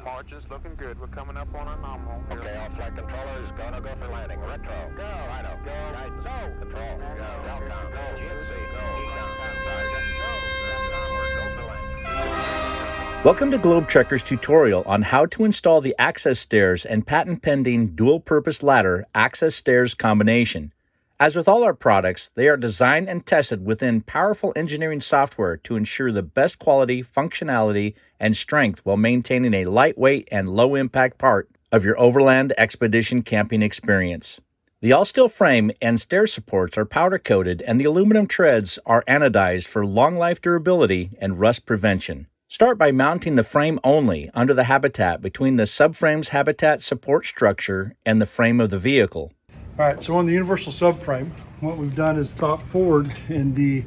Departure's looking good. We're coming up on a nominal here. Okay, all flight controllers, gonna go for landing. Retro, go. Righto, go. Right, so. Control, go. Delcom, go. GNC, go. Econ, Sergeant, go. Go for landing. Welcome to Globe Trekker's tutorial on how to install the access stairs and patent-pending dual-purpose ladder access stairs combination. As with all our products, they are designed and tested within powerful engineering software to ensure the best quality, functionality, and strength while maintaining a lightweight and low-impact part of your overland expedition camping experience. The all-steel frame and stair supports are powder-coated and the aluminum treads are anodized for long-life durability and rust prevention. Start by mounting the frame only under the habitat between the subframe's habitat support structure and the frame of the vehicle. All right, so on the universal subframe, what we've done is thought forward in the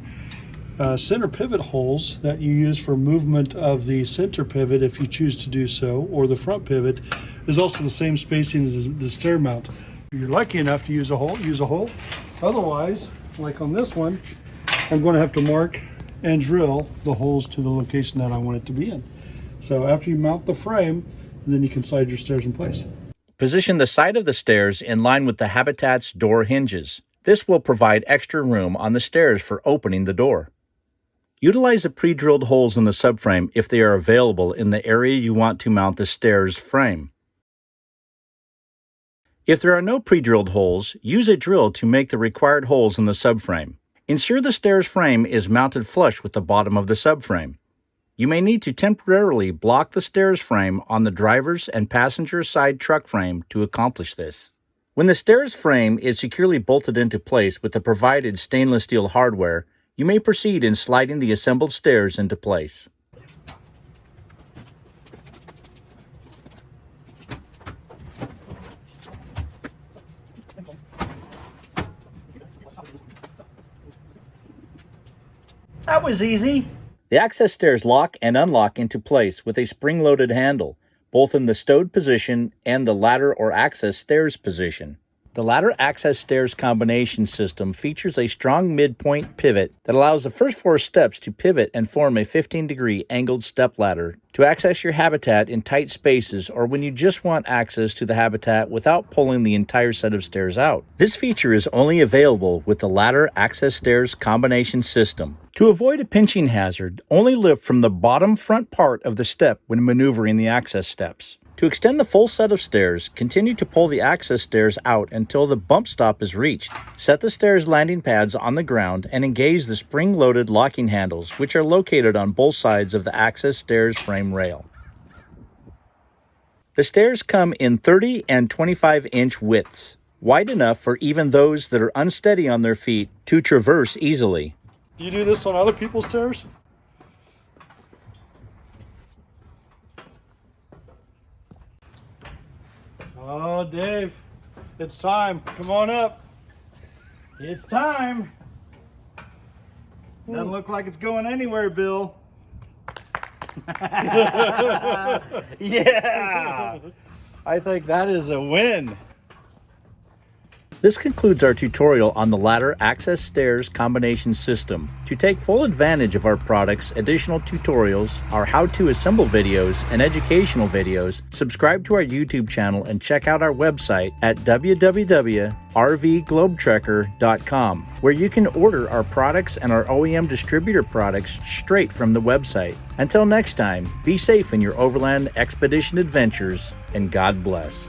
center pivot holes that you use for movement of the center pivot if you choose to do so, or the front pivot, is also the same spacing as the stair mount. If you're lucky enough to use a hole, use a hole. Otherwise, like on this one, I'm going to have to mark and drill the holes to the location that I want it to be in. So after you mount the frame, then you can slide your stairs in place. Position the side of the stairs in line with the habitat's door hinges. This will provide extra room on the stairs for opening the door. Utilize the pre-drilled holes in the subframe if they are available in the area you want to mount the stairs frame. If there are no pre-drilled holes, use a drill to make the required holes in the subframe. Ensure the stairs frame is mounted flush with the bottom of the subframe. You may need to temporarily block the stairs frame on the driver's and passenger side truck frame to accomplish this. When the stairs frame is securely bolted into place with the provided stainless steel hardware, you may proceed in sliding the assembled stairs into place. That was easy. The access stairs lock and unlock into place with a spring-loaded handle, both in the stowed position and the ladder or access stairs position. The ladder access stairs combination system features a strong midpoint pivot that allows the first 4 steps to pivot and form a 15-degree angled step ladder to access your habitat in tight spaces or when you just want access to the habitat without pulling the entire set of stairs out. This feature is only available with the ladder access stairs combination system. To avoid a pinching hazard, only lift from the bottom front part of the step when maneuvering the access steps. To extend the full set of stairs, continue to pull the access stairs out until the bump stop is reached. Set the stairs landing pads on the ground and engage the spring-loaded locking handles, which are located on both sides of the access stairs frame rail. The stairs come in 30 and 25-inch widths, wide enough for even those that are unsteady on their feet to traverse easily. Do you do this on other people's stairs? Oh, Dave, it's time. Come on up. It's time. Doesn't look like it's going anywhere, Bill. Yeah, I think that is a win. This concludes our tutorial on the ladder access stairs combination system. To take full advantage of our products, additional tutorials, our how-to assemble videos, and educational videos, subscribe to our YouTube channel and check out our website at www.rvglobetrekker.com, where you can order our products and our OEM distributor products straight from the website. Until next time, be safe in your overland expedition adventures, and God bless.